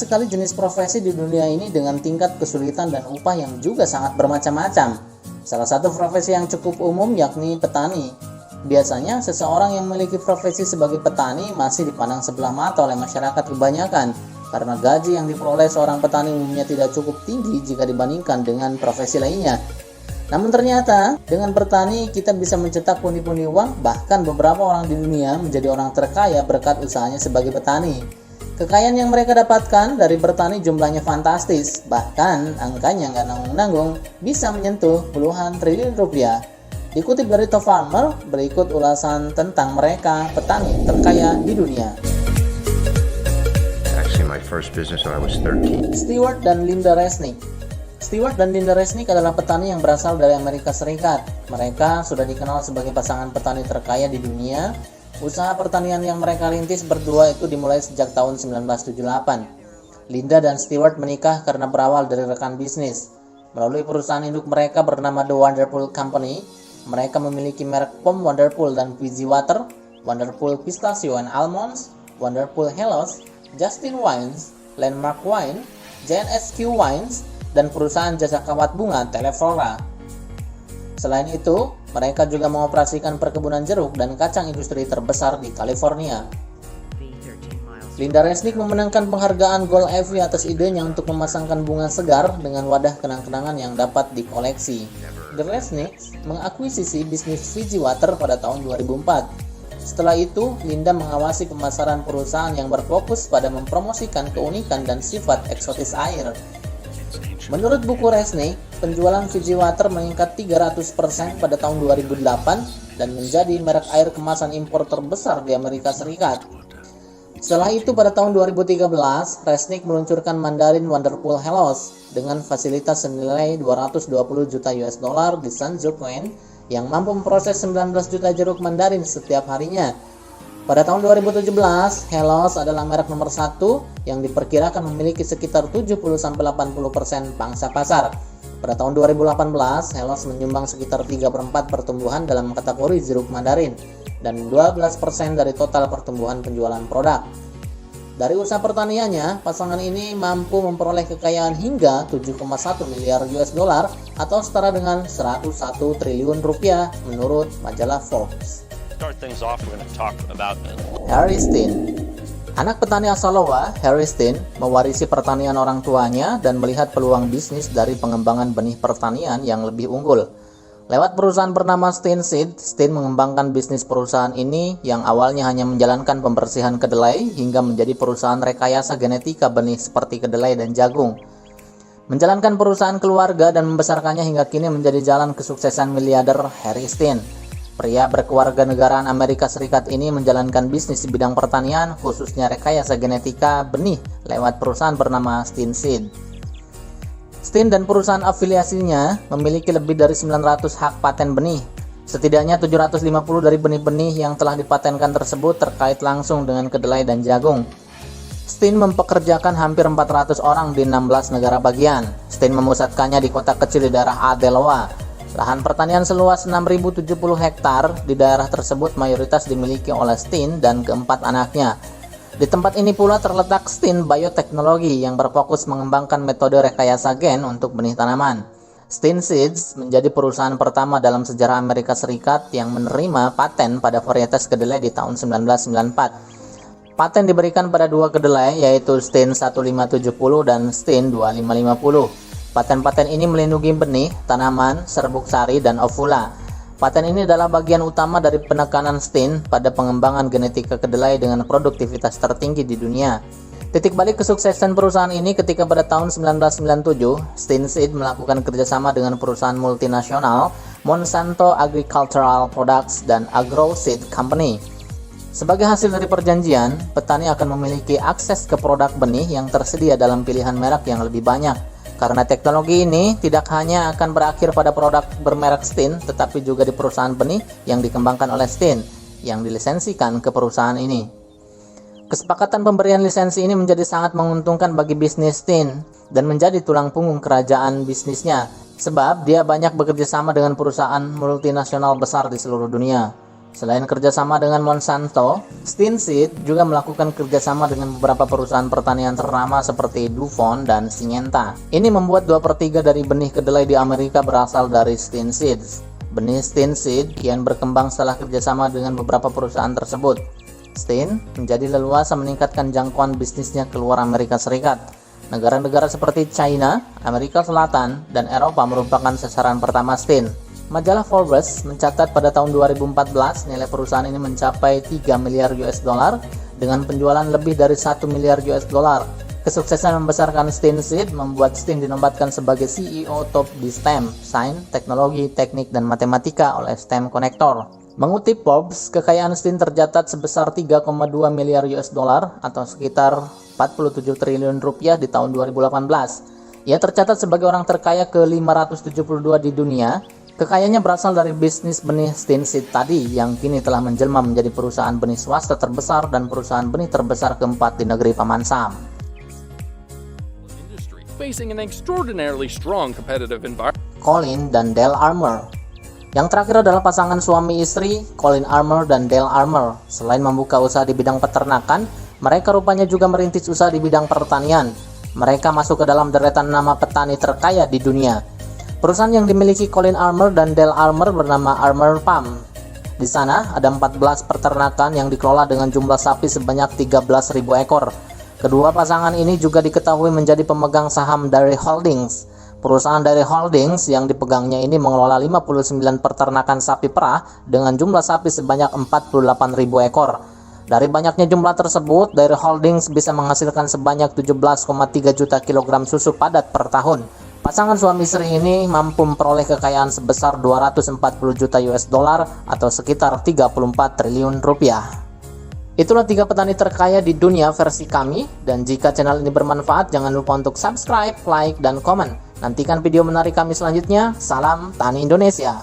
sekali jenis profesi di dunia ini dengan tingkat kesulitan dan upah yang juga sangat bermacam-macam. Salah satu profesi yang cukup umum yakni petani. Biasanya seseorang yang memiliki profesi sebagai petani masih dipandang sebelah mata oleh masyarakat kebanyakan karena gaji yang diperoleh seorang petani umumnya tidak cukup tinggi jika dibandingkan dengan profesi lainnya. Namun ternyata dengan bertani kita bisa mencetak pundi-pundi uang, bahkan beberapa orang di dunia menjadi orang terkaya berkat usahanya sebagai petani. Kekayaan yang mereka dapatkan dari bertani jumlahnya fantastis, bahkan angkanya nggak nanggung-nanggung bisa menyentuh puluhan triliun rupiah. Dikutip dari Top Farmer, berikut ulasan tentang mereka petani terkaya di dunia. My first business when I was 13. Stewart dan Linda Resnick. Stewart dan Linda Resnick adalah petani yang berasal dari Amerika Serikat. Mereka sudah dikenal sebagai pasangan petani terkaya di dunia. Usaha pertanian yang mereka rintis berdua itu dimulai sejak tahun 1978. Linda dan Stewart menikah karena berawal dari rekan bisnis. Melalui perusahaan induk mereka bernama The Wonderful Company, mereka memiliki merek POM Wonderful dan Fizzy Water, Wonderful Pistachio and Almonds, Wonderful Hellos, Justin Wines, Landmark Wine, JNSQ Wines, dan perusahaan jasa kawat bunga Teleflora. Selain itu, mereka juga mengoperasikan perkebunan jeruk dan kacang industri terbesar di California. Linda Resnick memenangkan penghargaan Gold Ivy atas idenya untuk memasangkan bunga segar dengan wadah kenang-kenangan yang dapat dikoleksi. The Resnicks mengakuisisi bisnis Fizzy Water pada tahun 2004. Setelah itu, Linda mengawasi pemasaran perusahaan yang berfokus pada mempromosikan keunikan dan sifat eksotis air. Menurut buku Resnick, penjualan Fizzy Water meningkat 300% pada tahun 2008 dan menjadi merek air kemasan impor terbesar di Amerika Serikat. Setelah itu, pada tahun 2013, Resnick meluncurkan Mandarin Wonderful Hellos dengan fasilitas senilai 220 juta US dollar di Sanzhou yang mampu memproses 19 juta jeruk mandarin setiap harinya. Pada tahun 2017, Hellos adalah merek nomor 1 yang diperkirakan memiliki sekitar 70-80% pangsa pasar. Pada tahun 2018, Hellos menyumbang sekitar 3/4 pertumbuhan dalam kategori jeruk mandarin dan 12% dari total pertumbuhan penjualan produk. Dari usaha pertaniannya, pasangan ini mampu memperoleh kekayaan hingga 7,1 miliar US dollar atau setara dengan 101 triliun rupiah menurut majalah Forbes. Harry Steen. Anak petani asal Iowa, Harry Steen mewarisi pertanian orang tuanya dan melihat peluang bisnis dari pengembangan benih pertanian yang lebih unggul. Lewat perusahaan bernama Steen Seed, Steen mengembangkan bisnis perusahaan ini yang awalnya hanya menjalankan pembersihan kedelai hingga menjadi perusahaan rekayasa genetika benih seperti kedelai dan jagung. Menjalankan perusahaan keluarga dan membesarkannya hingga kini menjadi jalan kesuksesan miliarder Harry Steen. Pria berkewarganegaraan Amerika Serikat ini menjalankan bisnis di bidang pertanian, khususnya rekayasa genetika benih lewat perusahaan bernama Steen Seed. Steen dan perusahaan afiliasinya memiliki lebih dari 900 hak paten benih. Setidaknya 750 dari benih-benih yang telah dipatenkan tersebut terkait langsung dengan kedelai dan jagung. Steen mempekerjakan hampir 400 orang di 16 negara bagian. Steen memusatkannya di kota kecil di daerah Adeloa. Lahan pertanian seluas 6.070 hektar di daerah tersebut mayoritas dimiliki oleh Steen dan keempat anaknya. Di tempat ini pula terletak Steen Bioteknologi yang berfokus mengembangkan metode rekayasa gen untuk benih tanaman. Steen Seeds menjadi perusahaan pertama dalam sejarah Amerika Serikat yang menerima paten pada varietas kedelai di tahun 1994. Paten diberikan pada dua kedelai yaitu Steen 1570 dan Steen 2550. Paten-paten ini melindungi benih, tanaman, serbuk sari, dan ovula. Paten ini adalah bagian utama dari penekanan Steen pada pengembangan genetika kedelai dengan produktivitas tertinggi di dunia. Titik balik kesuksesan perusahaan ini ketika pada tahun 1997, Steen Seed melakukan kerjasama dengan perusahaan multinasional Monsanto Agricultural Products dan Agro Seed Company. Sebagai hasil dari perjanjian, petani akan memiliki akses ke produk benih yang tersedia dalam pilihan merek yang lebih banyak. Karena teknologi ini tidak hanya akan berakhir pada produk bermerek Steen, tetapi juga di perusahaan benih yang dikembangkan oleh Steen, yang dilisensikan ke perusahaan ini. Kesepakatan pemberian lisensi ini menjadi sangat menguntungkan bagi bisnis Steen, dan menjadi tulang punggung kerajaan bisnisnya, sebab dia banyak bekerja sama dengan perusahaan multinasional besar di seluruh dunia. Selain kerjasama dengan Monsanto, Steenseed juga melakukan kerjasama dengan beberapa perusahaan pertanian ternama seperti DuPont dan Syngenta. Ini membuat 2/3 dari benih kedelai di Amerika berasal dari Steenseed. Benih Steenseed kian berkembang setelah kerjasama dengan beberapa perusahaan tersebut. Steen menjadi leluasa meningkatkan jangkauan bisnisnya keluar Amerika Serikat. Negara-negara seperti China, Amerika Selatan, dan Eropa merupakan sasaran pertama Steen. Majalah Forbes mencatat pada tahun 2014 nilai perusahaan ini mencapai 3 miliar US dollar dengan penjualan lebih dari 1 miliar US dollar. Kesuksesan membesarkan Steenseed membuat Steen dinobatkan sebagai CEO top di STEM, Sains, Teknologi, Teknik, dan Matematika oleh STEM Connector. Mengutip Forbes, kekayaan Steen tercatat sebesar 3,2 miliar US dollar atau sekitar 47 triliun rupiah di tahun 2018. Ia tercatat sebagai orang terkaya ke-572 di dunia. Kekayaannya berasal dari bisnis benih Steenseed tadi yang kini telah menjelma menjadi perusahaan benih swasta terbesar dan perusahaan benih terbesar keempat di negeri Paman Sam. Facing an extraordinarily strong competitive environment. Colin dan Dale Armour. Yang terakhir adalah pasangan suami istri, Colin Armour dan Dale Armour. Selain membuka usaha di bidang peternakan, mereka rupanya juga merintis usaha di bidang pertanian. Mereka masuk ke dalam deretan nama petani terkaya di dunia. Perusahaan yang dimiliki Colin Armour dan Dale Armour bernama Armour Farm. Di sana ada 14 peternakan yang dikelola dengan jumlah sapi sebanyak 13.000 ekor. Kedua pasangan ini juga diketahui menjadi pemegang saham Dairy Holdings. Perusahaan Dairy Holdings yang dipegangnya ini mengelola 59 peternakan sapi perah dengan jumlah sapi sebanyak 48.000 ekor. Dari banyaknya jumlah tersebut, Dairy Holdings bisa menghasilkan sebanyak 17,3 juta kilogram susu padat per tahun. Pasangan suami istri ini mampu memperoleh kekayaan sebesar 240 juta US dollar atau sekitar 34 triliun rupiah. Itulah 3 petani terkaya di dunia versi kami, dan jika channel ini bermanfaat jangan lupa untuk subscribe, like, dan komen. Nantikan video menarik kami selanjutnya. Salam Tani Indonesia.